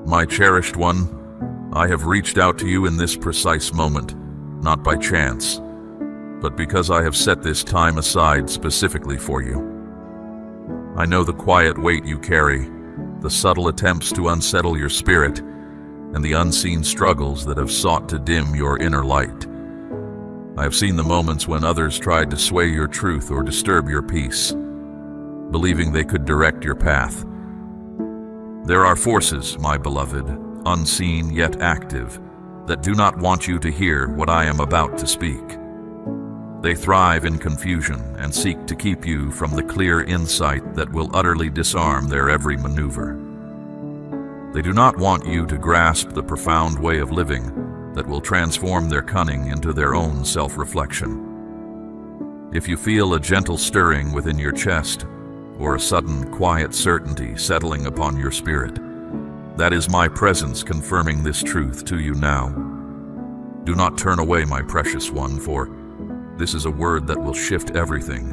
My cherished one, I have reached out to you in this precise moment, not by chance, but because I have set this time aside specifically for you. I know the quiet weight you carry, the subtle attempts to unsettle your spirit, and the unseen struggles that have sought to dim your inner light. I have seen the moments when others tried to sway your truth or disturb your peace, believing they could direct your path. There are forces, my beloved, unseen yet active, that do not want you to hear what I am about to speak. They thrive in confusion and seek to keep you from the clear insight that will utterly disarm their every maneuver. They do not want you to grasp the profound way of living that will transform their cunning into their own self-reflection. If you feel a gentle stirring within your chest, or a sudden quiet certainty settling upon your spirit, that is my presence confirming this truth to you now. Do not turn away, my precious one, for this is a word that will shift everything.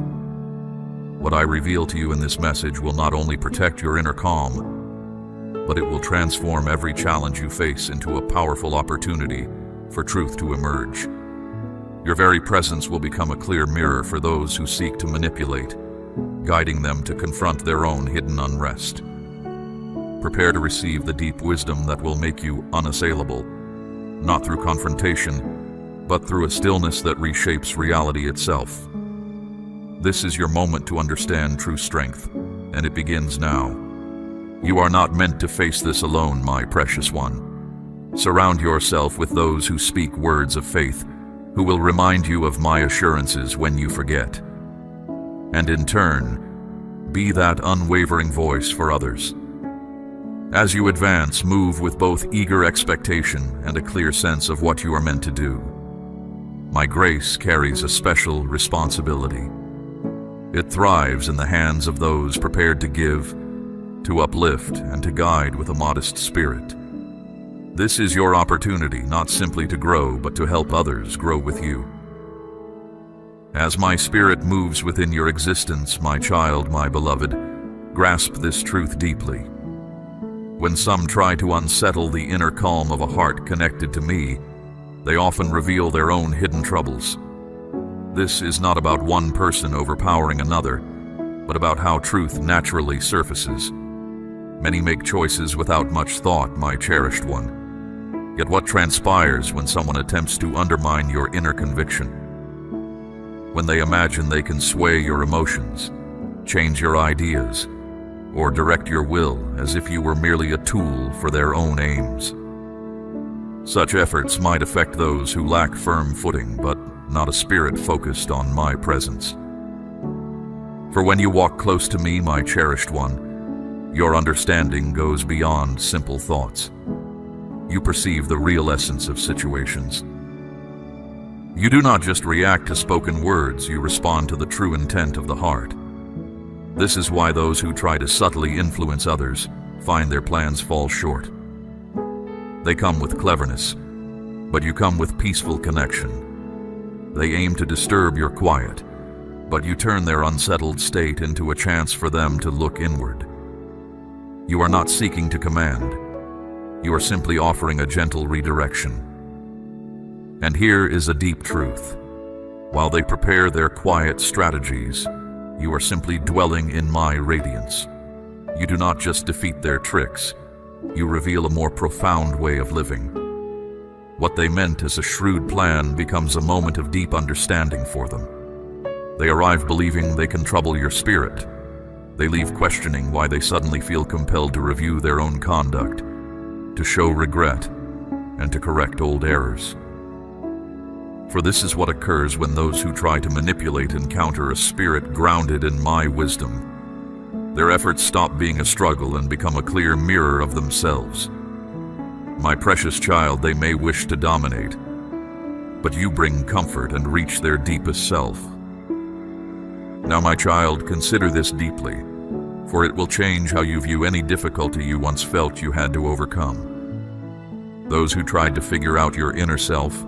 What I reveal to you in this message will not only protect your inner calm, but it will transform every challenge you face into a powerful opportunity for truth to emerge. Your very presence will become a clear mirror for those who seek to manipulate, guiding them to confront their own hidden unrest. Prepare to receive the deep wisdom that will make you unassailable, not through confrontation, but through a stillness that reshapes reality itself. This is your moment to understand true strength, and it begins now. You are not meant to face this alone, my precious one. Surround yourself with those who speak words of faith, who will remind you of my assurances when you forget. And in turn, be that unwavering voice for others. As you advance, move with both eager expectation and a clear sense of what you are meant to do. My grace carries a special responsibility. It thrives in the hands of those prepared to give, to uplift, and to guide with a modest spirit. This is your opportunity, not simply to grow, but to help others grow with you. As my spirit moves within your existence, my child, my beloved, grasp this truth deeply. When some try to unsettle the inner calm of a heart connected to me, they often reveal their own hidden troubles. This is not about one person overpowering another, but about how truth naturally surfaces. Many make choices without much thought, my cherished one. Yet what transpires when someone attempts to undermine your inner conviction? When they imagine they can sway your emotions, change your ideas, or direct your will as if you were merely a tool for their own aims. Such efforts might affect those who lack firm footing, but not a spirit focused on my presence. For when you walk close to me, my cherished one, your understanding goes beyond simple thoughts. You perceive the real essence of situations. You do not just react to spoken words, you respond to the true intent of the heart. This is why those who try to subtly influence others find their plans fall short. They come with cleverness, but you come with peaceful connection. They aim to disturb your quiet, but you turn their unsettled state into a chance for them to look inward. You are not seeking to command. You are simply offering a gentle redirection. And here is a deep truth. While they prepare their quiet strategies, you are simply dwelling in my radiance. You do not just defeat their tricks, you reveal a more profound way of living. What they meant as a shrewd plan becomes a moment of deep understanding for them. They arrive believing they can trouble your spirit. They leave questioning why they suddenly feel compelled to review their own conduct, to show regret, and to correct old errors. For this is what occurs when those who try to manipulate encounter a spirit grounded in my wisdom. Their efforts stop being a struggle and become a clear mirror of themselves. My precious child, they may wish to dominate, but you bring comfort and reach their deepest self. Now, my child, consider this deeply, for it will change how you view any difficulty you once felt you had to overcome. Those who tried to figure out your inner self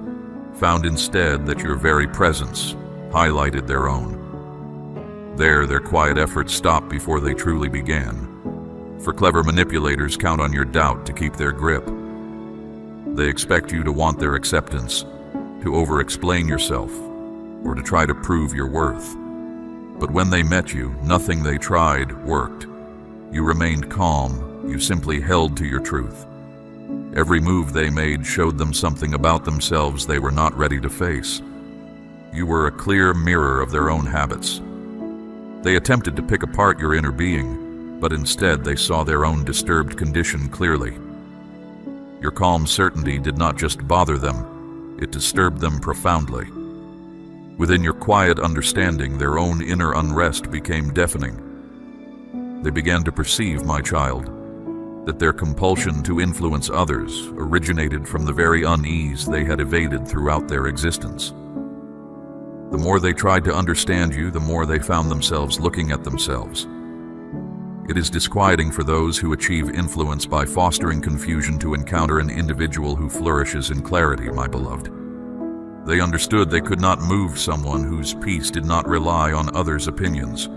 found instead that your very presence highlighted their own. There, their quiet efforts stopped before they truly began. For clever manipulators count on your doubt to keep their grip. They expect you to want their acceptance, to over-explain yourself, or to try to prove your worth. But when they met you, nothing they tried worked. You remained calm, you simply held to your truth. Every move they made showed them something about themselves they were not ready to face. You were a clear mirror of their own habits. They attempted to pick apart your inner being, but instead they saw their own disturbed condition clearly. Your calm certainty did not just bother them, it disturbed them profoundly. Within your quiet understanding, their own inner unrest became deafening. They began to perceive, my child, that their compulsion to influence others originated from the very unease they had evaded throughout their existence. The more they tried to understand you, the more they found themselves looking at themselves. It is disquieting for those who achieve influence by fostering confusion to encounter an individual who flourishes in clarity, my beloved. They understood they could not move someone whose peace did not rely on others' opinions.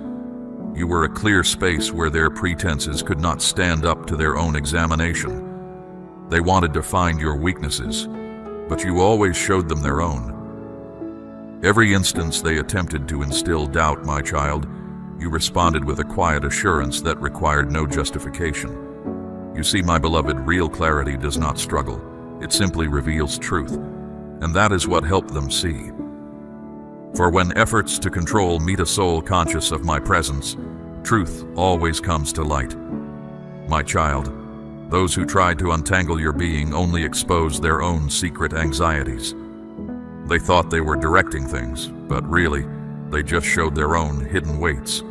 You were a clear space where their pretenses could not stand up to their own examination. They wanted to find your weaknesses, but you always showed them their own. Every instance they attempted to instill doubt, my child, you responded with a quiet assurance that required no justification. You see, my beloved, real clarity does not struggle. It simply reveals truth, and that is what helped them see. For when efforts to control meet a soul conscious of my presence, truth always comes to light. My child, those who tried to untangle your being only exposed their own secret anxieties. They thought they were directing things, but really, they just showed their own hidden weights.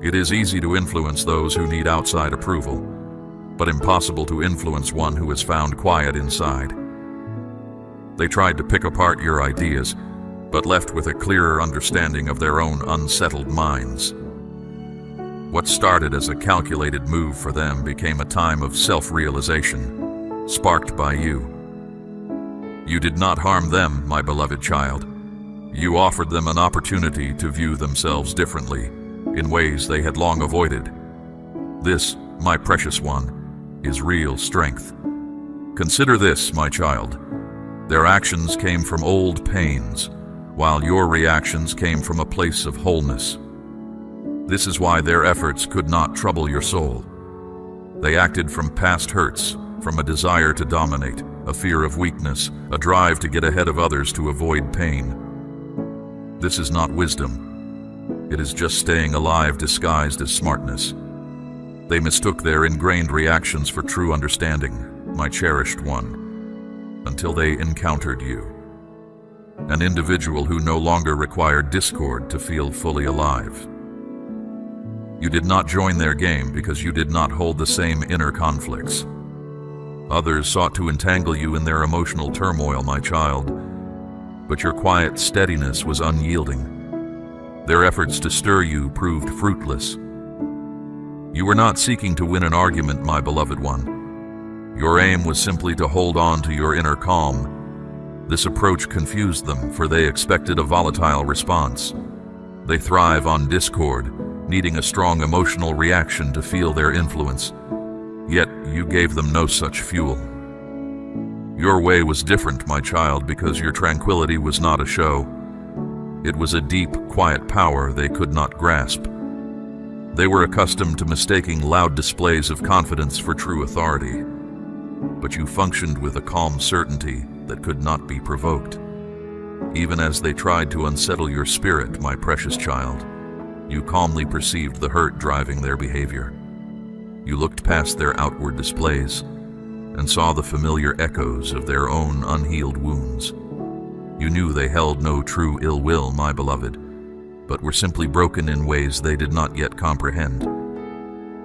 It is easy to influence those who need outside approval, but impossible to influence one who is found quiet inside. They tried to pick apart your ideas, but left with a clearer understanding of their own unsettled minds. What started as a calculated move for them became a time of self-realization, sparked by you. You did not harm them, my beloved child. You offered them an opportunity to view themselves differently, in ways they had long avoided. This, my precious one, is real strength. Consider this, my child. Their actions came from old pains, while your reactions came from a place of wholeness. This is why their efforts could not trouble your soul. They acted from past hurts, from a desire to dominate, a fear of weakness, a drive to get ahead of others to avoid pain. This is not wisdom. It is just staying alive disguised as smartness. They mistook their ingrained reactions for true understanding, my cherished one, until they encountered you. An individual who no longer required discord to feel fully alive. You did not join their game because you did not hold the same inner conflicts. Others sought to entangle you in their emotional turmoil, my child, but your quiet steadiness was unyielding. Their efforts to stir you proved fruitless. You were not seeking to win an argument, my beloved one. Your aim was simply to hold on to your inner calm. This approach confused them, for they expected a volatile response. They thrive on discord, needing a strong emotional reaction to feel their influence. Yet you gave them no such fuel. Your way was different, my child, because your tranquility was not a show. It was a deep, quiet power they could not grasp. They were accustomed to mistaking loud displays of confidence for true authority, but you functioned with a calm certainty that could not be provoked. Even as they tried to unsettle your spirit, my precious child, you calmly perceived the hurt driving their behavior. You looked past their outward displays and saw the familiar echoes of their own unhealed wounds. You knew they held no true ill will, my beloved, but were simply broken in ways they did not yet comprehend.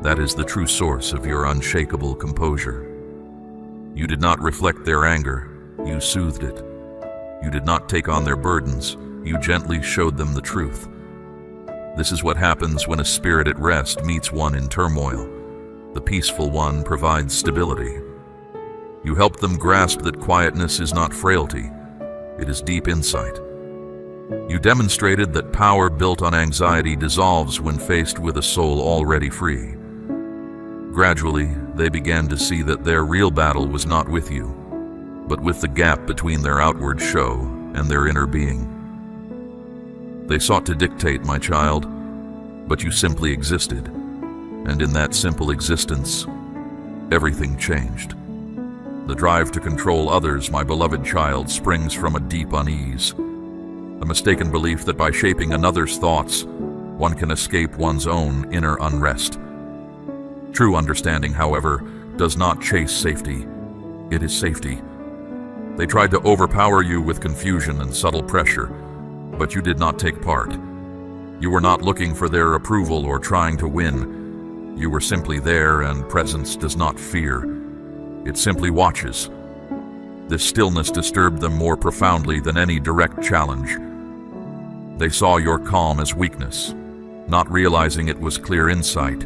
That is the true source of your unshakable composure. You did not reflect their anger, you soothed it. You did not take on their burdens, you gently showed them the truth. This is what happens when a spirit at rest meets one in turmoil. The peaceful one provides stability. You help them grasp that quietness is not frailty, it is deep insight. You demonstrated that power built on anxiety dissolves when faced with a soul already free. Gradually, they began to see that their real battle was not with you, but with the gap between their outward show and their inner being. They sought to dictate, my child, but you simply existed, and in that simple existence, everything changed. The drive to control others, my beloved child, springs from a deep unease, a mistaken belief that by shaping another's thoughts, one can escape one's own inner unrest. True understanding, however, does not chase safety. It is safety. They tried to overpower you with confusion and subtle pressure, but you did not take part. You were not looking for their approval or trying to win. You were simply there, and presence does not fear. It simply watches. This stillness disturbed them more profoundly than any direct challenge. They saw your calm as weakness, not realizing it was clear insight.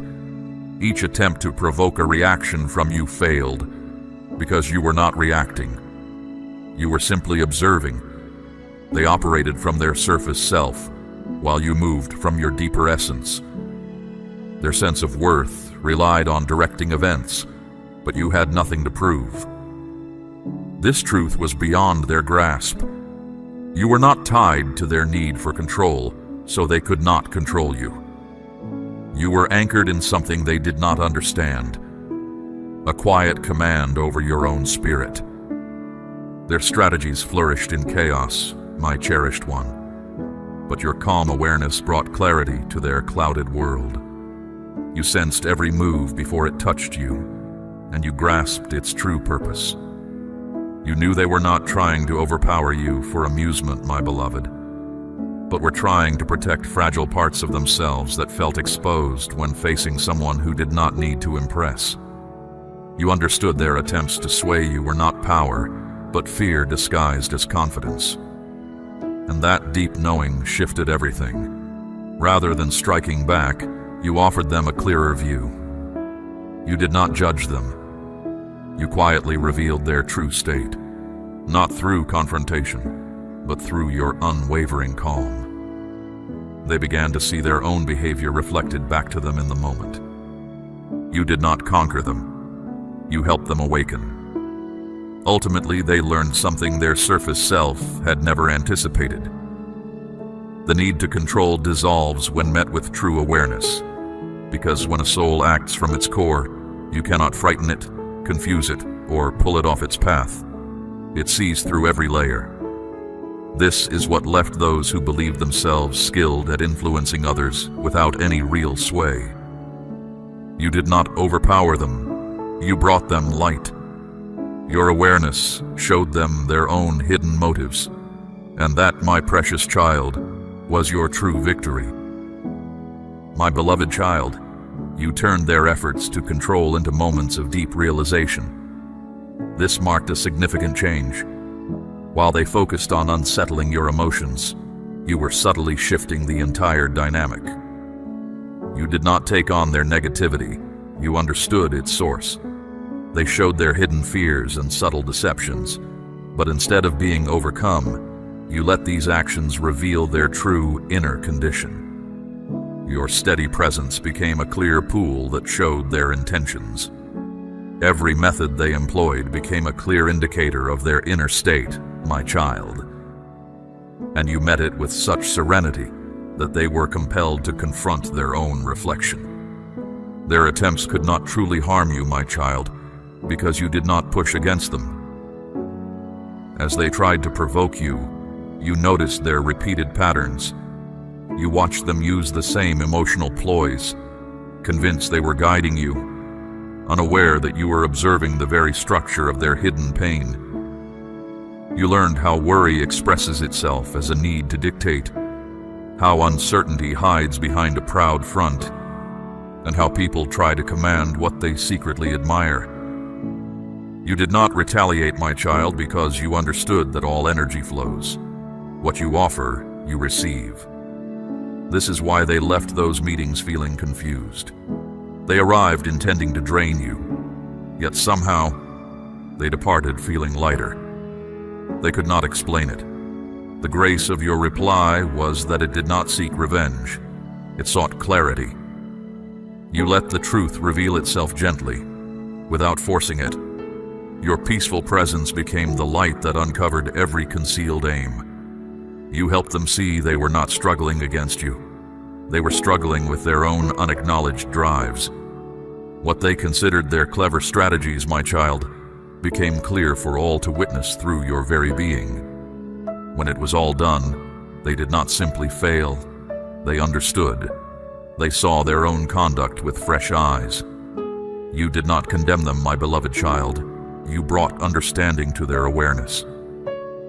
Each attempt to provoke a reaction from you failed, because you were not reacting. You were simply observing. They operated from their surface self, while you moved from your deeper essence. Their sense of worth relied on directing events, but you had nothing to prove. This truth was beyond their grasp. You were not tied to their need for control, so they could not control you. You were anchored in something they did not understand, a quiet command over your own spirit. Their strategies flourished in chaos, my cherished one, but your calm awareness brought clarity to their clouded world. You sensed every move before it touched you, and you grasped its true purpose. You knew they were not trying to overpower you for amusement, my beloved, but were trying to protect fragile parts of themselves that felt exposed when facing someone who did not need to impress. You understood their attempts to sway you were not power, but fear disguised as confidence. And that deep knowing shifted everything. Rather than striking back, you offered them a clearer view. You did not judge them. You quietly revealed their true state, not through confrontation, but through your unwavering calm. They began to see their own behavior reflected back to them in the moment. You did not conquer them. You helped them awaken. Ultimately, they learned something their surface self had never anticipated. The need to control dissolves when met with true awareness, because when a soul acts from its core, you cannot frighten it, confuse it, or pull it off its path. It sees through every layer. This is what left those who believed themselves skilled at influencing others without any real sway. You did not overpower them. You brought them light. Your awareness showed them their own hidden motives, and that, my precious child, was your true victory. My beloved child, you turned their efforts to control into moments of deep realization. This marked a significant change. While they focused on unsettling your emotions, you were subtly shifting the entire dynamic. You did not take on their negativity. You understood its source. They showed their hidden fears and subtle deceptions, but instead of being overcome, you let these actions reveal their true inner condition. Your steady presence became a clear pool that showed their intentions. Every method they employed became a clear indicator of their inner state, my child. And you met it with such serenity that they were compelled to confront their own reflection. Their attempts could not truly harm you, my child, because you did not push against them. As they tried to provoke you, you noticed their repeated patterns. You watched them use the same emotional ploys, convinced they were guiding you, unaware that you were observing the very structure of their hidden pain. You learned how worry expresses itself as a need to dictate, how uncertainty hides behind a proud front, and how people try to command what they secretly admire. You did not retaliate, my child, because you understood that all energy flows. What you offer, you receive. This is why they left those meetings feeling confused. They arrived intending to drain you, yet somehow they departed feeling lighter. They could not explain it. The grace of your reply was that it did not seek revenge. It sought clarity. You let the truth reveal itself gently, without forcing it. Your peaceful presence became the light that uncovered every concealed aim. You helped them see they were not struggling against you. They were struggling with their own unacknowledged drives. What they considered their clever strategies, my child, became clear for all to witness through your very being. When it was all done, they did not simply fail. They understood. They saw their own conduct with fresh eyes. You did not condemn them, my beloved child. You brought understanding to their awareness.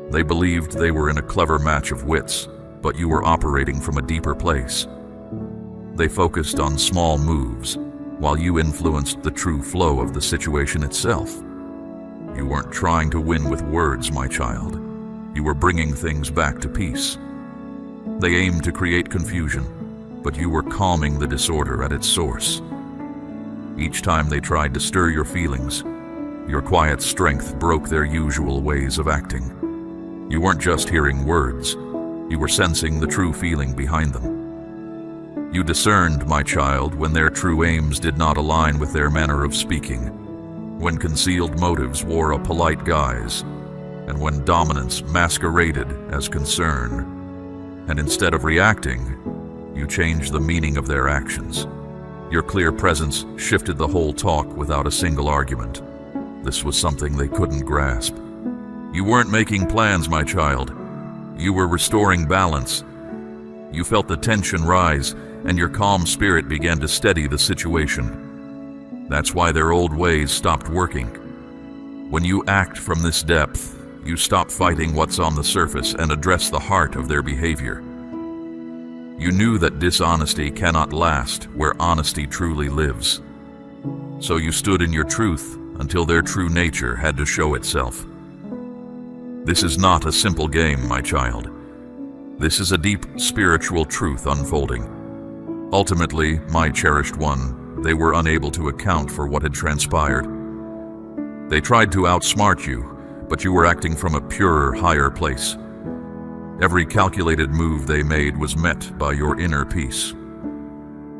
They believed they were in a clever match of wits, but you were operating from a deeper place. They focused on small moves, while you influenced the true flow of the situation itself. You weren't trying to win with words, my child. You were bringing things back to peace. They aimed to create confusion, but you were calming the disorder at its source. Each time they tried to stir your feelings, your quiet strength broke their usual ways of acting. You weren't just hearing words, you were sensing the true feeling behind them. You discerned, my child, when their true aims did not align with their manner of speaking, when concealed motives wore a polite guise, and when dominance masqueraded as concern. And instead of reacting, you changed the meaning of their actions. Your clear presence shifted the whole talk without a single argument. This was something they couldn't grasp. You weren't making plans, my child. You were restoring balance. You felt the tension rise, and your calm spirit began to steady the situation. That's why their old ways stopped working. When you act from this depth, you stop fighting what's on the surface and address the heart of their behavior. You knew that dishonesty cannot last where honesty truly lives. So you stood in your truth until their true nature had to show itself. This is not a simple game, my child. This is a deep spiritual truth unfolding. Ultimately, my cherished one, they were unable to account for what had transpired. They tried to outsmart you, but you were acting from a purer, higher place. Every calculated move they made was met by your inner peace.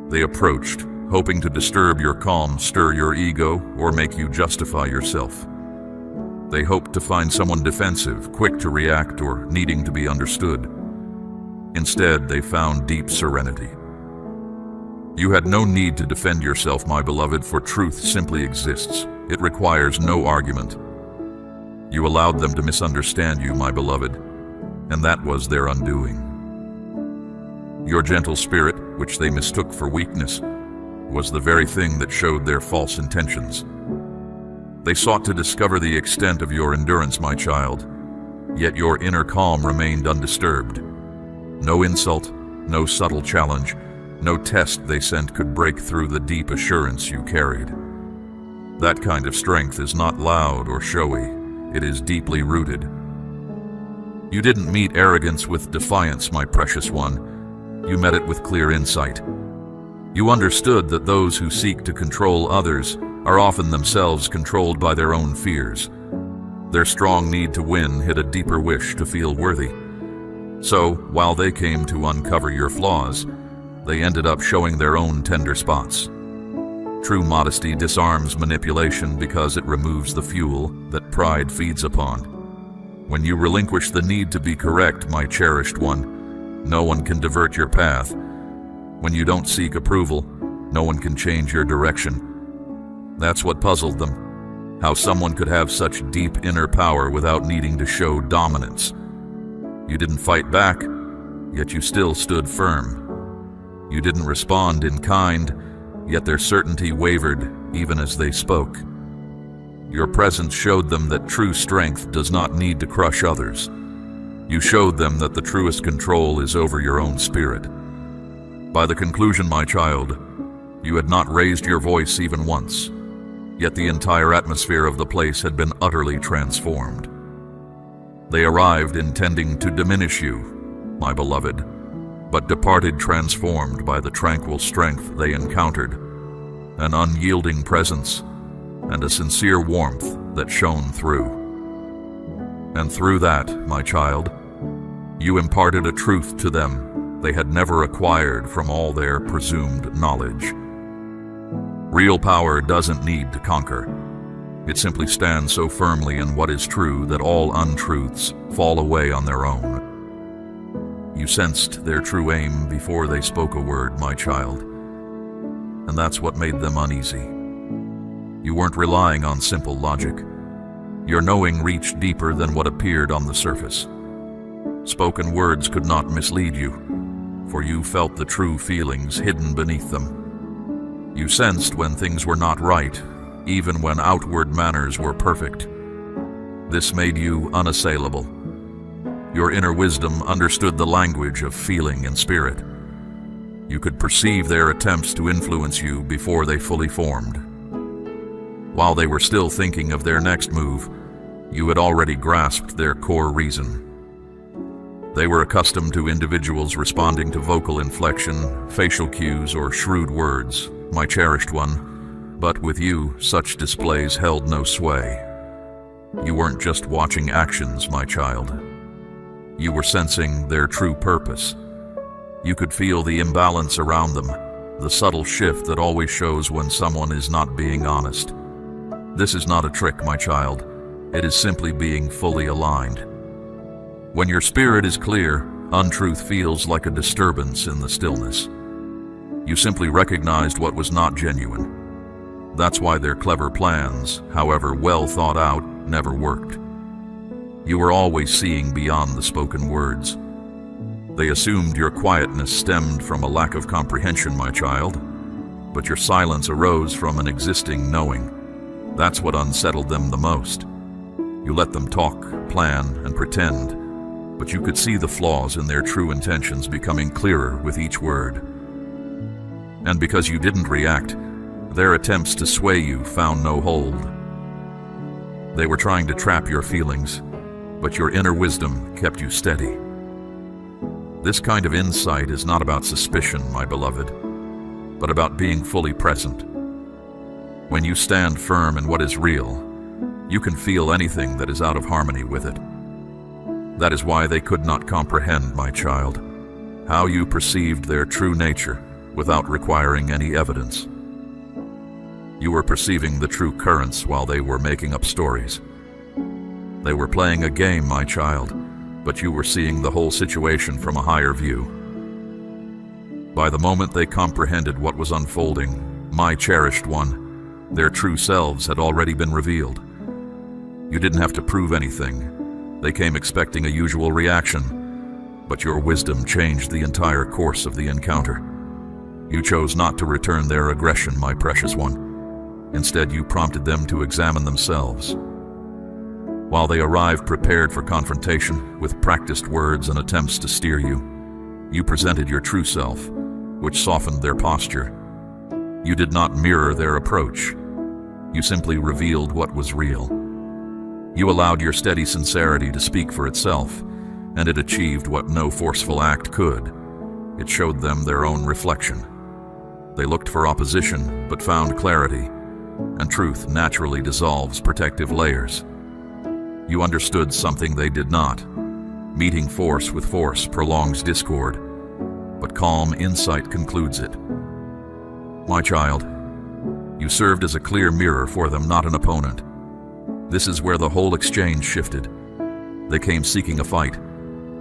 They approached, hoping to disturb your calm, stir your ego, or make you justify yourself. They hoped to find someone defensive, quick to react, or needing to be understood. Instead, they found deep serenity. You had no need to defend yourself, my beloved, for truth simply exists. It requires no argument. You allowed them to misunderstand you, my beloved, and that was their undoing. Your gentle spirit, which they mistook for weakness, was the very thing that showed their false intentions. They sought to discover the extent of your endurance, my child, yet your inner calm remained undisturbed. No insult, no subtle challenge, no test they sent could break through the deep assurance you carried. That kind of strength is not loud or showy, it is deeply rooted. You didn't meet arrogance with defiance, my precious one. You met it with clear insight. You understood that those who seek to control others are often themselves controlled by their own fears. Their strong need to win hid a deeper wish to feel worthy. So, while they came to uncover your flaws, they ended up showing their own tender spots. True modesty disarms manipulation because it removes the fuel that pride feeds upon. When you relinquish the need to be correct, my cherished one, no one can divert your path. When you don't seek approval, no one can change your direction. That's what puzzled them, how someone could have such deep inner power without needing to show dominance. You didn't fight back, yet you still stood firm. You didn't respond in kind, yet their certainty wavered even as they spoke. Your presence showed them that true strength does not need to crush others. You showed them that the truest control is over your own spirit. By the conclusion, my child, you had not raised your voice even once, yet the entire atmosphere of the place had been utterly transformed. They arrived intending to diminish you, my beloved, but departed transformed by the tranquil strength they encountered, an unyielding presence, and a sincere warmth that shone through. And through that, my child, you imparted a truth to them they had never acquired from all their presumed knowledge. Real power doesn't need to conquer. It simply stands so firmly in what is true that all untruths fall away on their own. You sensed their true aim before they spoke a word, my child, and that's what made them uneasy. You weren't relying on simple logic. Your knowing reached deeper than what appeared on the surface. Spoken words could not mislead you, for you felt the true feelings hidden beneath them. You sensed when things were not right, even when outward manners were perfect. This made you unassailable. Your inner wisdom understood the language of feeling and spirit. You could perceive their attempts to influence you before they fully formed. While they were still thinking of their next move, you had already grasped their core reason. They were accustomed to individuals responding to vocal inflection, facial cues, or shrewd words, my cherished one, but with you, such displays held no sway. You weren't just watching actions, my child. You were sensing their true purpose. You could feel the imbalance around them, the subtle shift that always shows when someone is not being honest. This is not a trick, my child. It is simply being fully aligned. When your spirit is clear, untruth feels like a disturbance in the stillness. You simply recognized what was not genuine. That's why their clever plans, however well thought out, never worked. You were always seeing beyond the spoken words. They assumed your quietness stemmed from a lack of comprehension, my child, but your silence arose from an existing knowing. That's what unsettled them the most. You let them talk, plan, and pretend, but you could see the flaws in their true intentions becoming clearer with each word. And because you didn't react, their attempts to sway you found no hold. They were trying to trap your feelings, but your inner wisdom kept you steady. This kind of insight is not about suspicion, my beloved, but about being fully present. When you stand firm in what is real, you can feel anything that is out of harmony with it. That is why they could not comprehend, my child, how you perceived their true nature without requiring any evidence. You were perceiving the true currents while they were making up stories. They were playing a game, my child, but you were seeing the whole situation from a higher view. By the moment they comprehended what was unfolding, my cherished one, their true selves had already been revealed. You didn't have to prove anything. They came expecting a usual reaction, but your wisdom changed the entire course of the encounter. You chose not to return their aggression, my precious one. Instead, you prompted them to examine themselves. While they arrived prepared for confrontation with practiced words and attempts to steer you, you presented your true self, which softened their posture. You did not mirror their approach. You simply revealed what was real. You allowed your steady sincerity to speak for itself, and it achieved what no forceful act could. It showed them their own reflection. They looked for opposition, but found clarity, and truth naturally dissolves protective layers. You understood something they did not. Meeting force with force prolongs discord, but calm insight concludes it. My child, you served as a clear mirror for them, not an opponent. This is where the whole exchange shifted. They came seeking a fight,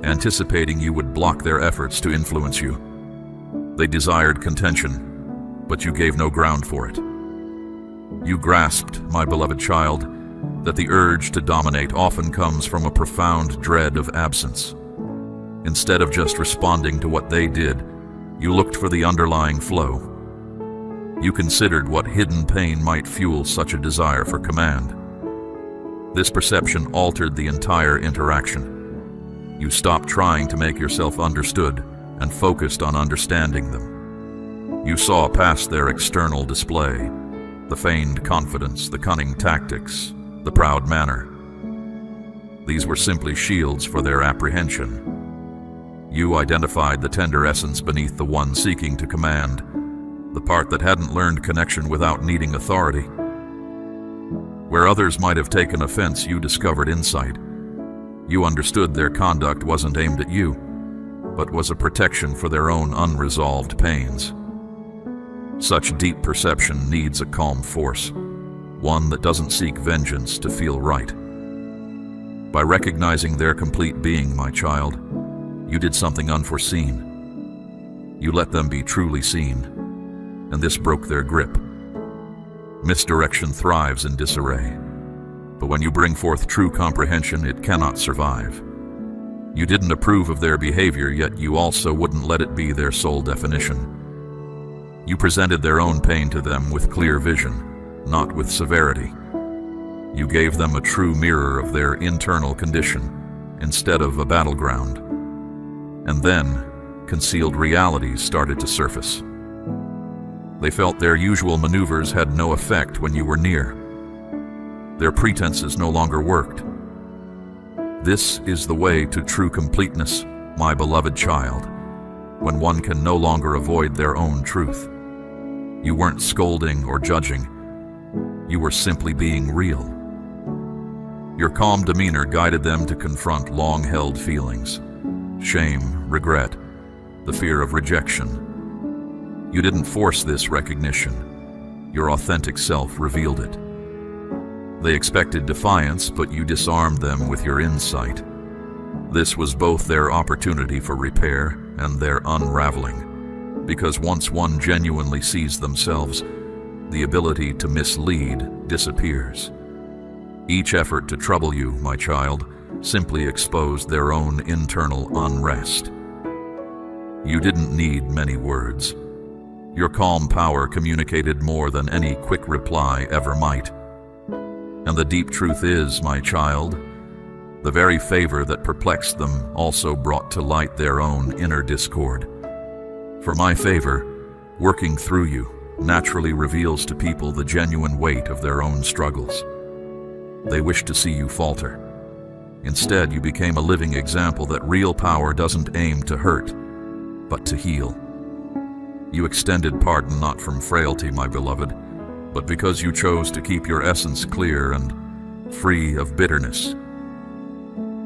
anticipating you would block their efforts to influence you. They desired contention, but you gave no ground for it. You grasped, my beloved child, that the urge to dominate often comes from a profound dread of absence. Instead of just responding to what they did, you looked for the underlying flow. You considered what hidden pain might fuel such a desire for command. This perception altered the entire interaction. You stopped trying to make yourself understood and focused on understanding them. You saw past their external display, the feigned confidence, the cunning tactics, the proud manner. These were simply shields for their apprehension. You identified the tender essence beneath the one seeking to command, the part that hadn't learned connection without needing authority. Where others might have taken offense, you discovered insight. You understood their conduct wasn't aimed at you, but was a protection for their own unresolved pains. Such deep perception needs a calm force, one that doesn't seek vengeance to feel right. By recognizing their complete being, my child, you did something unforeseen. You let them be truly seen, and this broke their grip. Misdirection thrives in disarray, but when you bring forth true comprehension, it cannot survive. You didn't approve of their behavior, yet you also wouldn't let it be their sole definition. You presented their own pain to them with clear vision, not with severity. You gave them a true mirror of their internal condition instead of a battleground. And then, concealed realities started to surface. They felt their usual maneuvers had no effect when you were near. Their pretenses no longer worked. This is the way to true completeness, my beloved child, when one can no longer avoid their own truth. You weren't scolding or judging. You were simply being real. Your calm demeanor guided them to confront long-held feelings: shame, regret, the fear of rejection. You didn't force this recognition. Your authentic self revealed it. They expected defiance, but you disarmed them with your insight. This was both their opportunity for repair and their unraveling, because once one genuinely sees themselves, the ability to mislead disappears. Each effort to trouble you, my child, simply exposed their own internal unrest. You didn't need many words. Your calm power communicated more than any quick reply ever might. And the deep truth is, my child, the very favor that perplexed them also brought to light their own inner discord. For my favor, working through you, naturally reveals to people the genuine weight of their own struggles. They wish to see you falter. Instead, you became a living example that real power doesn't aim to hurt, but to heal. You extended pardon not from frailty, my beloved, but because you chose to keep your essence clear and free of bitterness.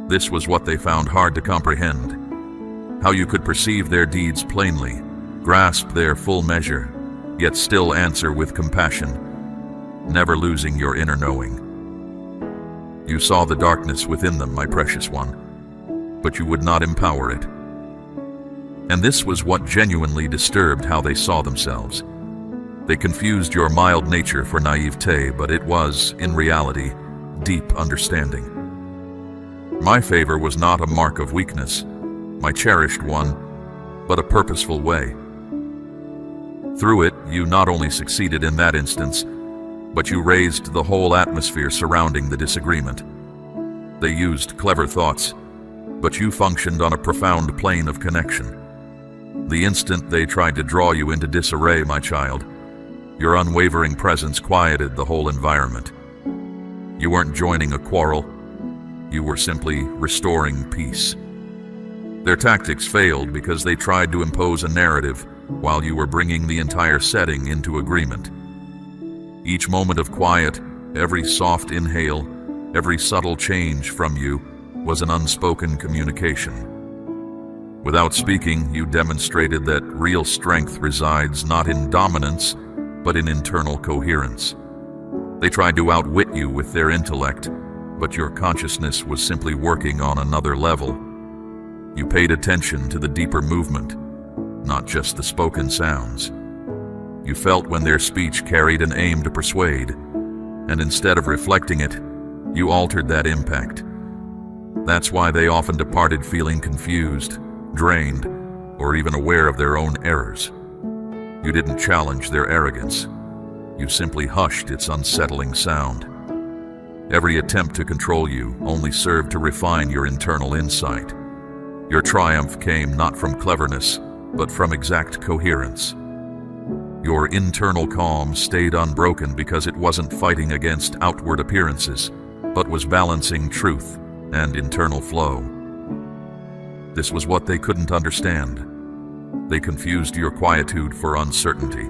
This was what they found hard to comprehend: how you could perceive their deeds plainly, grasp their full measure, yet still answer with compassion, never losing your inner knowing. You saw the darkness within them, my precious one, but you would not empower it. And this was what genuinely disturbed how they saw themselves. They confused your mild nature for naivete, but it was, in reality, deep understanding. My favor was not a mark of weakness, my cherished one, but a purposeful way. Through it, you not only succeeded in that instance, but you raised the whole atmosphere surrounding the disagreement. They used clever thoughts, but you functioned on a profound plane of connection. The instant they tried to draw you into disarray, my child, your unwavering presence quieted the whole environment. You weren't joining a quarrel, you were simply restoring peace. Their tactics failed because they tried to impose a narrative while you were bringing the entire setting into agreement. Each moment of quiet, every soft inhale, every subtle change from you was an unspoken communication. Without speaking, you demonstrated that real strength resides not in dominance, but in internal coherence. They tried to outwit you with their intellect, but your consciousness was simply working on another level. You paid attention to the deeper movement, not just the spoken sounds. You felt when their speech carried an aim to persuade, and instead of reflecting it, you altered that impact. That's why they often departed feeling confused, drained, or even aware of their own errors. You didn't challenge their arrogance. You simply hushed its unsettling sound. Every attempt to control you only served to refine your internal insight. Your triumph came not from cleverness, but from exact coherence. Your internal calm stayed unbroken because it wasn't fighting against outward appearances, but was balancing truth and internal flow. This was what they couldn't understand. They confused your quietude for uncertainty,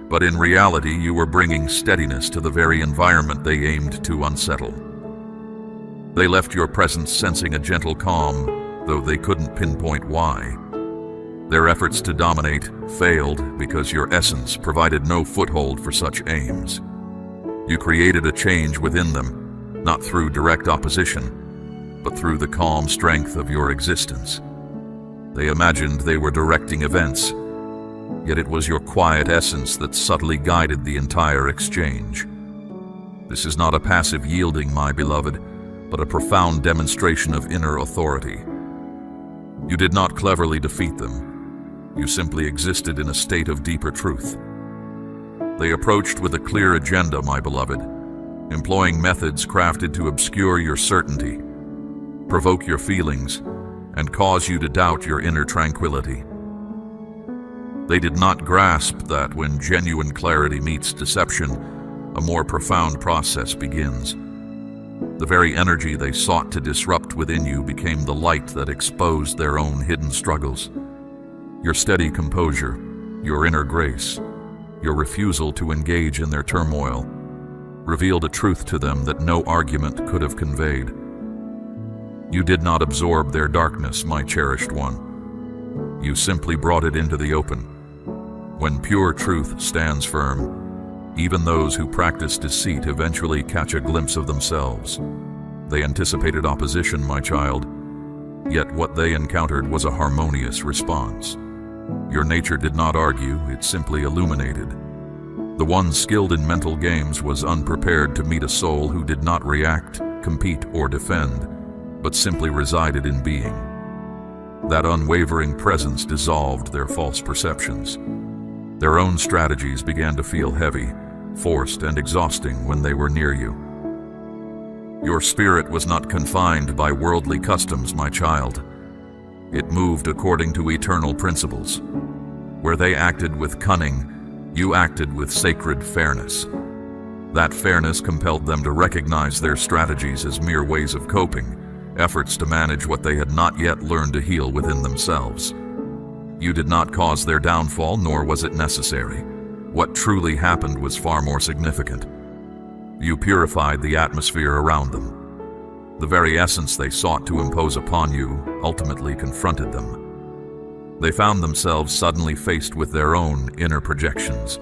but in reality you were bringing steadiness to the very environment they aimed to unsettle. They left your presence sensing a gentle calm, though they couldn't pinpoint why. Their efforts to dominate failed because your essence provided no foothold for such aims. You created a change within them, not through direct opposition, but through the calm strength of your existence. They imagined they were directing events, yet it was your quiet essence that subtly guided the entire exchange. This is not a passive yielding, my beloved, but a profound demonstration of inner authority. You did not cleverly defeat them. You simply existed in a state of deeper truth. They approached with a clear agenda, my beloved, employing methods crafted to obscure your certainty, provoke your feelings, and cause you to doubt your inner tranquility. They did not grasp that when genuine clarity meets deception, a more profound process begins. The very energy they sought to disrupt within you became the light that exposed their own hidden struggles. Your steady composure, your inner grace, your refusal to engage in their turmoil, revealed a truth to them that no argument could have conveyed. You did not absorb their darkness, my cherished one. You simply brought it into the open. When pure truth stands firm, even those who practice deceit eventually catch a glimpse of themselves. They anticipated opposition, my child, yet what they encountered was a harmonious response. Your nature did not argue, it simply illuminated. The one skilled in mental games was unprepared to meet a soul who did not react, compete, or defend, but simply resided in being. That unwavering presence dissolved their false perceptions. Their own strategies began to feel heavy, forced, and exhausting when they were near you. Your spirit was not confined by worldly customs, my child. It moved according to eternal principles. Where they acted with cunning, you acted with sacred fairness. That fairness compelled them to recognize their strategies as mere ways of coping, efforts to manage what they had not yet learned to heal within themselves. You did not cause their downfall, nor was it necessary. What truly happened was far more significant. You purified the atmosphere around them. The very essence they sought to impose upon you ultimately confronted them. They found themselves suddenly faced with their own inner projections,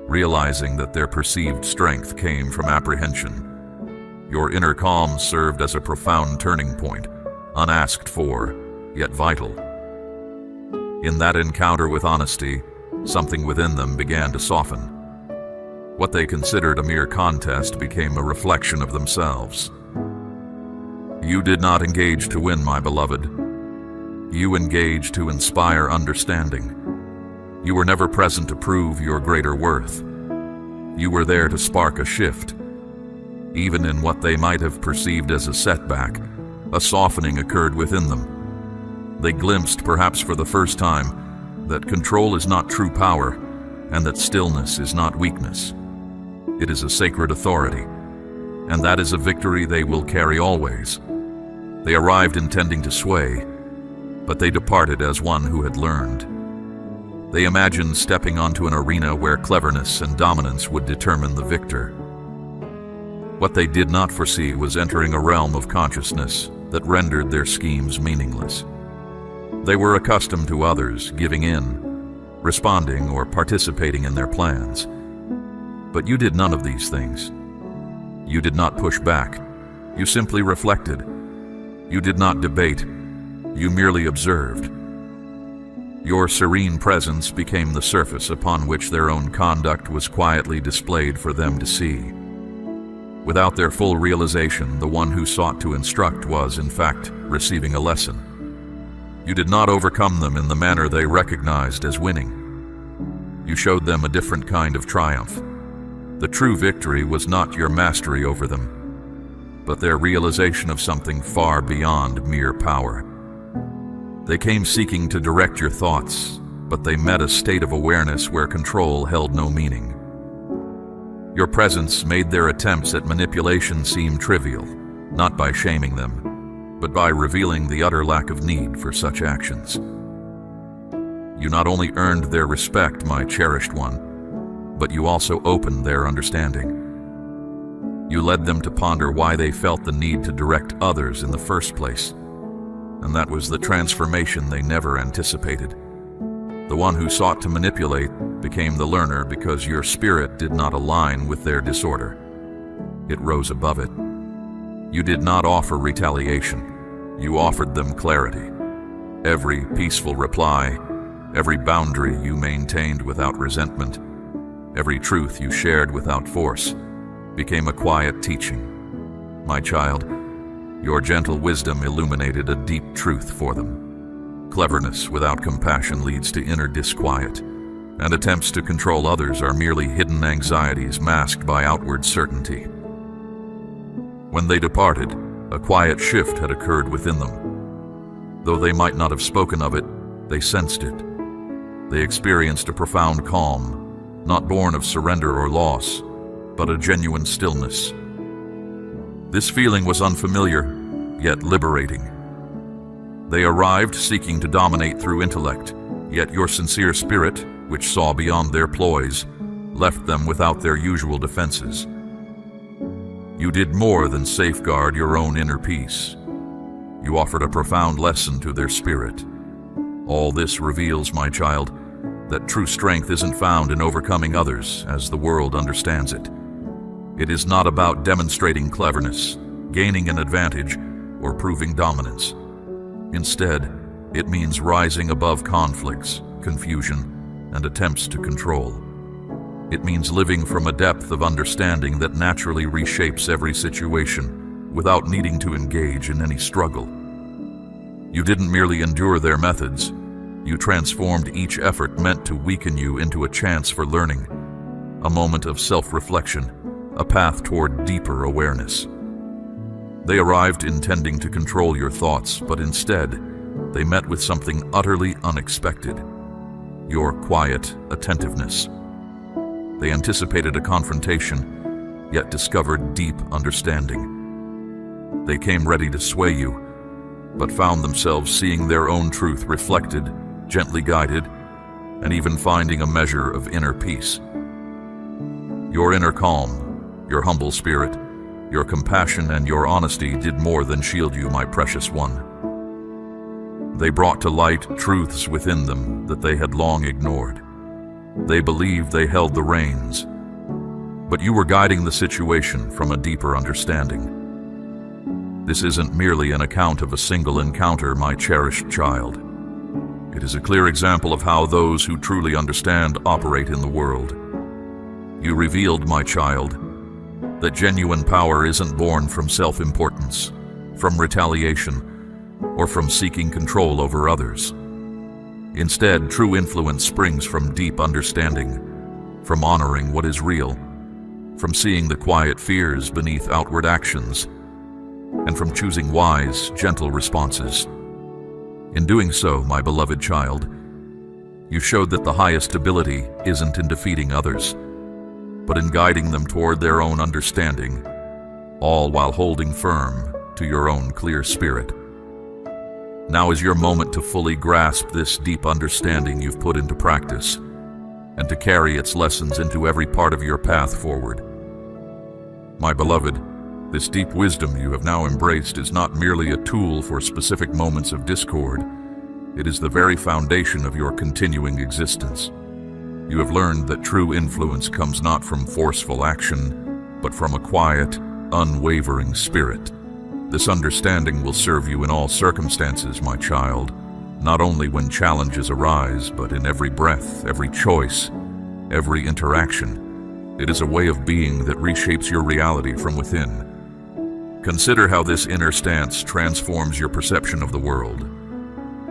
realizing that their perceived strength came from apprehension. Your inner calm served as a profound turning point, unasked for, yet vital. In that encounter with honesty, something within them began to soften. What they considered a mere contest became a reflection of themselves. You did not engage to win, my beloved. You engaged to inspire understanding. You were never present to prove your greater worth. You were there to spark a shift. Even in what they might have perceived as a setback, a softening occurred within them. They glimpsed, perhaps for the first time, that control is not true power, and that stillness is not weakness. It is a sacred authority, and that is a victory they will carry always. They arrived intending to sway, but they departed as one who had learned. They imagined stepping onto an arena where cleverness and dominance would determine the victor. What they did not foresee was entering a realm of consciousness that rendered their schemes meaningless. They were accustomed to others giving in, responding, or participating in their plans. But you did none of these things. You did not push back. You simply reflected. You did not debate. You merely observed. Your serene presence became the surface upon which their own conduct was quietly displayed for them to see. Without their full realization, the one who sought to instruct was, in fact, receiving a lesson. You did not overcome them in the manner they recognized as winning. You showed them a different kind of triumph. The true victory was not your mastery over them, but their realization of something far beyond mere power. They came seeking to direct your thoughts, but they met a state of awareness where control held no meaning. Your presence made their attempts at manipulation seem trivial, not by shaming them, but by revealing the utter lack of need for such actions. You not only earned their respect, my cherished one, but you also opened their understanding. You led them to ponder why they felt the need to direct others in the first place, and that was the transformation they never anticipated. The one who sought to manipulate became the learner because your spirit did not align with their disorder. It rose above it. You did not offer retaliation. You offered them clarity. Every peaceful reply, every boundary you maintained without resentment, every truth you shared without force, became a quiet teaching. My child, your gentle wisdom illuminated a deep truth for them. Cleverness without compassion leads to inner disquiet, and attempts to control others are merely hidden anxieties masked by outward certainty. When they departed, a quiet shift had occurred within them. Though they might not have spoken of it, they sensed it. They experienced a profound calm, not born of surrender or loss, but a genuine stillness. This feeling was unfamiliar, yet liberating. They arrived seeking to dominate through intellect, yet your sincere spirit, which saw beyond their ploys, left them without their usual defenses. You did more than safeguard your own inner peace. You offered a profound lesson to their spirit. All this reveals, my child, that true strength isn't found in overcoming others as the world understands it. It is not about demonstrating cleverness, gaining an advantage, or proving dominance. Instead, it means rising above conflicts, confusion, and attempts to control. It means living from a depth of understanding that naturally reshapes every situation without needing to engage in any struggle. You didn't merely endure their methods, you transformed each effort meant to weaken you into a chance for learning, a moment of self-reflection, a path toward deeper awareness. They arrived intending to control your thoughts, but instead, they met with something utterly unexpected: your quiet attentiveness. They anticipated a confrontation, yet discovered deep understanding. They came ready to sway you, but found themselves seeing their own truth reflected, gently guided, and even finding a measure of inner peace. Your inner calm, your humble spirit, your compassion and your honesty did more than shield you, my precious one. They brought to light truths within them that they had long ignored. They believed they held the reins, but you were guiding the situation from a deeper understanding. This isn't merely an account of a single encounter, my cherished child. It is a clear example of how those who truly understand operate in the world. You revealed, my child, that genuine power isn't born from self-importance, from retaliation, or from seeking control over others. Instead, true influence springs from deep understanding, from honoring what is real, from seeing the quiet fears beneath outward actions, and from choosing wise, gentle responses. In doing so, my beloved child, you showed that the highest ability isn't in defeating others, but in guiding them toward their own understanding, all while holding firm to your own clear spirit. Now is your moment to fully grasp this deep understanding you've put into practice, and to carry its lessons into every part of your path forward. My beloved, this deep wisdom you have now embraced is not merely a tool for specific moments of discord. It is the very foundation of your continuing existence. You have learned that true influence comes not from forceful action, but from a quiet, unwavering spirit. This understanding will serve you in all circumstances, my child, not only when challenges arise, but in every breath, every choice, every interaction. It is a way of being that reshapes your reality from within. Consider how this inner stance transforms your perception of the world.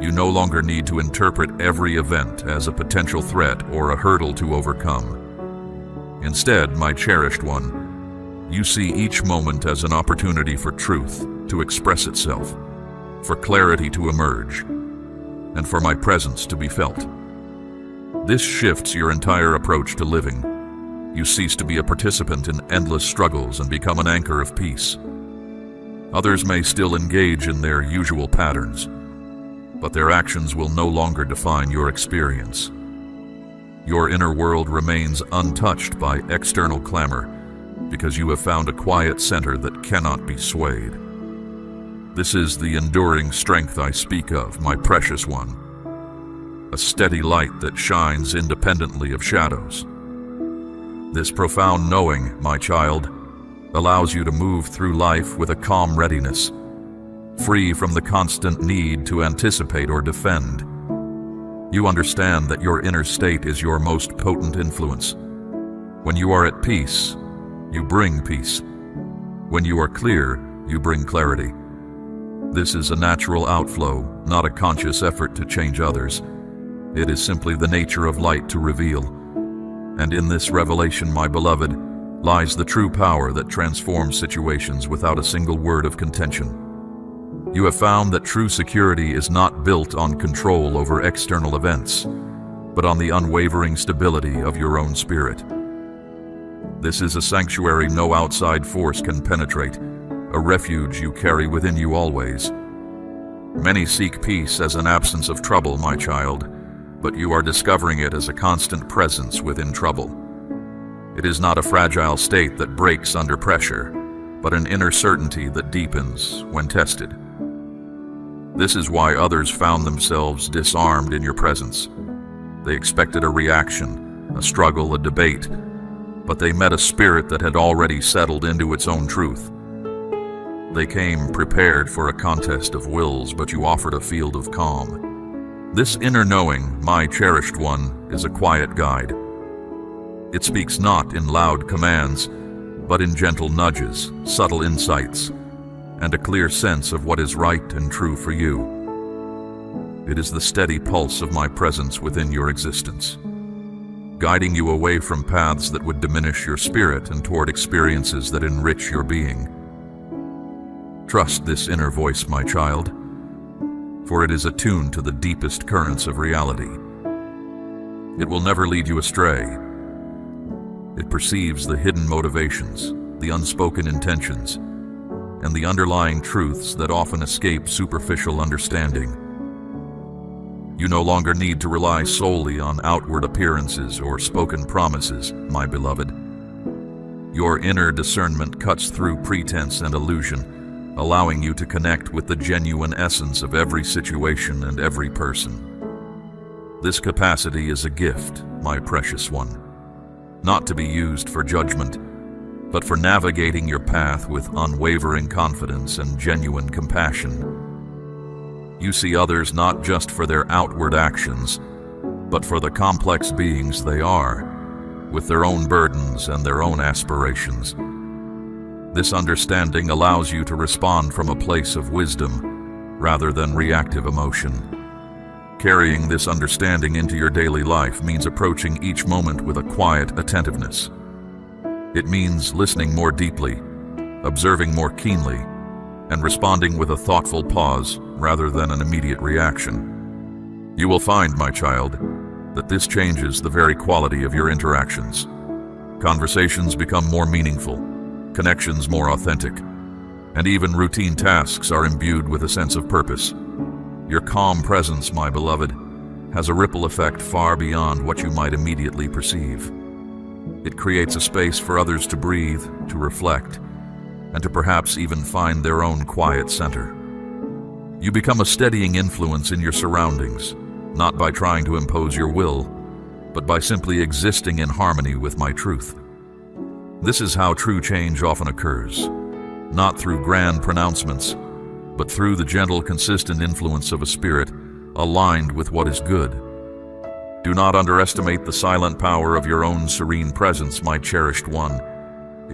You no longer need to interpret every event as a potential threat or a hurdle to overcome. Instead, my cherished one, you see each moment as an opportunity for truth to express itself, for clarity to emerge, and for my presence to be felt. This shifts your entire approach to living. You cease to be a participant in endless struggles and become an anchor of peace. Others may still engage in their usual patterns, but their actions will no longer define your experience. Your inner world remains untouched by external clamor because you have found a quiet center that cannot be swayed. This is the enduring strength I speak of, my precious one. a steady light that shines independently of shadows. This profound knowing, my child, allows you to move through life with a calm readiness, free from the constant need to anticipate or defend. You understand that your inner state is your most potent influence. When you are at peace, you bring peace. When you are clear, you bring clarity. This is a natural outflow, not a conscious effort to change others. It is simply the nature of light to reveal. And in this revelation, my beloved, lies the true power that transforms situations without a single word of contention. You have found that true security is not built on control over external events, but on the unwavering stability of your own spirit. This is a sanctuary no outside force can penetrate, a refuge you carry within you always. Many seek peace as an absence of trouble, my child, but you are discovering it as a constant presence within trouble. It is not a fragile state that breaks under pressure, but an inner certainty that deepens when tested. This is why others found themselves disarmed in your presence. They expected a reaction, a struggle, a debate, but they met a spirit that had already settled into its own truth. They came prepared for a contest of wills, but you offered a field of calm. This inner knowing, my cherished one, is a quiet guide. It speaks not in loud commands, but in gentle nudges, subtle insights, and a clear sense of what is right and true for you. It is the steady pulse of my presence within your existence, guiding you away from paths that would diminish your spirit and toward experiences that enrich your being. Trust this inner voice, my child, for it is attuned to the deepest currents of reality. It will never lead you astray. It perceives the hidden motivations, the unspoken intentions, and the underlying truths that often escape superficial understanding. You no longer need to rely solely on outward appearances or spoken promises, my beloved. Your inner discernment cuts through pretense and illusion, allowing you to connect with the genuine essence of every situation and every person. This capacity is a gift, my precious one, not to be used for judgment, but for navigating your path with unwavering confidence and genuine compassion. You see others not just for their outward actions, but for the complex beings they are, with their own burdens and their own aspirations. This understanding allows you to respond from a place of wisdom rather than reactive emotion. Carrying this understanding into your daily life means approaching each moment with a quiet attentiveness. It means listening more deeply, observing more keenly, and responding with a thoughtful pause rather than an immediate reaction. You will find, my child, that this changes the very quality of your interactions. Conversations become more meaningful, connections more authentic, and even routine tasks are imbued with a sense of purpose. Your calm presence, my beloved, has a ripple effect far beyond what you might immediately perceive. It creates a space for others to breathe, to reflect, and to perhaps even find their own quiet center. You become a steadying influence in your surroundings, not by trying to impose your will, but by simply existing in harmony with my truth. This is how true change often occurs, not through grand pronouncements, but through the gentle, consistent influence of a spirit aligned with what is good. Do not underestimate the silent power of your own serene presence, my cherished one.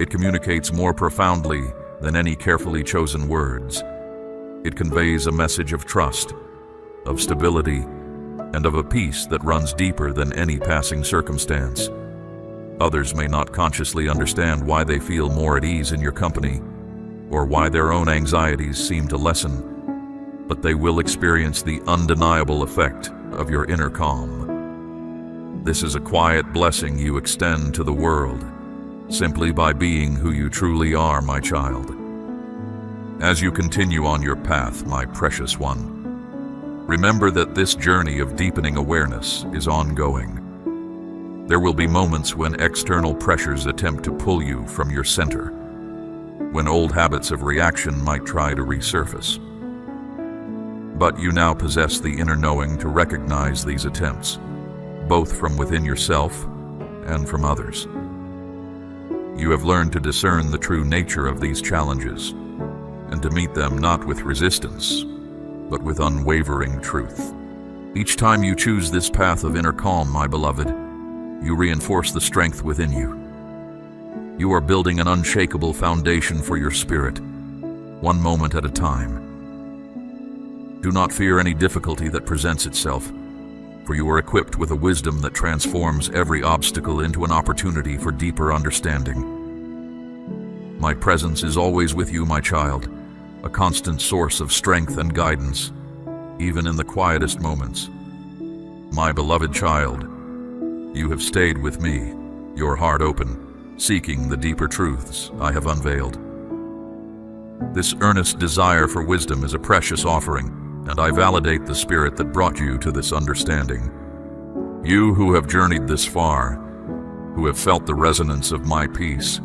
It communicates more profoundly than any carefully chosen words. It conveys a message of trust, of stability, and of a peace that runs deeper than any passing circumstance. Others may not consciously understand why they feel more at ease in your company, or why their own anxieties seem to lessen, but they will experience the undeniable effect of your inner calm. This is a quiet blessing you extend to the world, simply by being who you truly are, my child. As you continue on your path, my precious one, remember that this journey of deepening awareness is ongoing. There will be moments when external pressures attempt to pull you from your center, when old habits of reaction might try to resurface. But you now possess the inner knowing to recognize these attempts, both from within yourself and from others. You have learned to discern the true nature of these challenges, and to meet them not with resistance, but with unwavering truth. Each time you choose this path of inner calm, my beloved, you reinforce the strength within you. You are building an unshakable foundation for your spirit, one moment at a time. Do not fear any difficulty that presents itself, for you are equipped with a wisdom that transforms every obstacle into an opportunity for deeper understanding. My presence is always with you, my child, a constant source of strength and guidance, even in the quietest moments. My beloved child, you have stayed with me, your heart open, seeking the deeper truths I have unveiled. This earnest desire for wisdom is a precious offering, and I validate the spirit that brought you to this understanding. You who have journeyed this far, who have felt the resonance of my peace,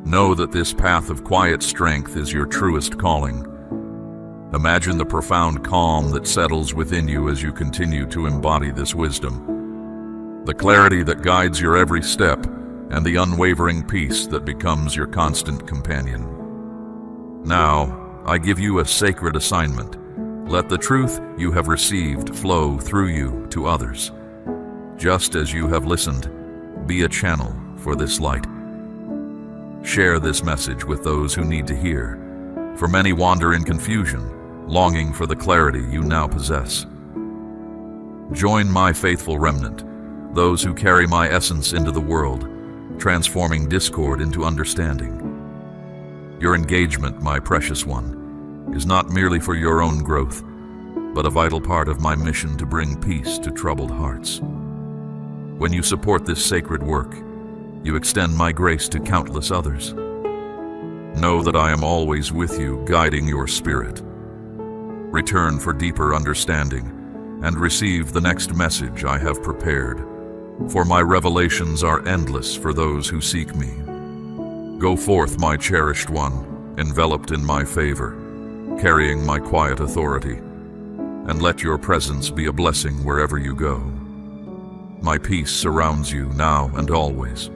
know that this path of quiet strength is your truest calling. Imagine the profound calm that settles within you as you continue to embody this wisdom, the clarity that guides your every step, and the unwavering peace that becomes your constant companion. Now, I give you a sacred assignment. Let the truth you have received flow through you to others. Just as you have listened, be a channel for this light. Share this message with those who need to hear, for many wander in confusion, longing for the clarity you now possess. Join my faithful remnant, those who carry my essence into the world, transforming discord into understanding. Your engagement, my precious one, is not merely for your own growth, but a vital part of my mission to bring peace to troubled hearts. When you support this sacred work, you extend my grace to countless others. Know that I am always with you, guiding your spirit. Return for deeper understanding and receive the next message I have prepared, for my revelations are endless for those who seek me. Go forth, my cherished one, enveloped in my favor, carrying my quiet authority, and let your presence be a blessing wherever you go. My peace surrounds you now and always.